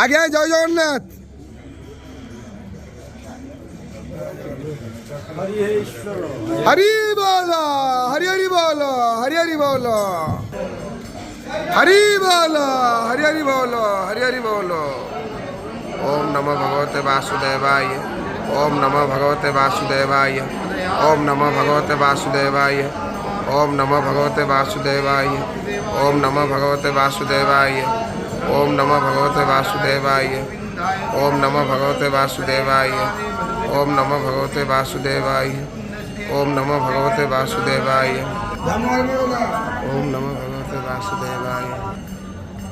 আগে আয়, জয় জগন্নাথ। হরি বল, হরি হরি বল, হরি হরি বল, হরি বল, হরি হরি বল, হরি হরি বল। ओम नमः भगवते वासुदेवाय, ओम नमः भगवते वासुदेवाय, ओम नमः भगवते वासुदेवाय, ओम नमः भगवते वासुदेवाय, ओम नमः भगवते वासुदेवाय, ओम नमः भगवते वासुदेवाय, ओम नमः भगवते वासुदेवाय, ओम नमः भगवते वासुदेवाय, ओम नमः भगवते वासुदेवाय, ओम नमः भगवते वासुदेवाय।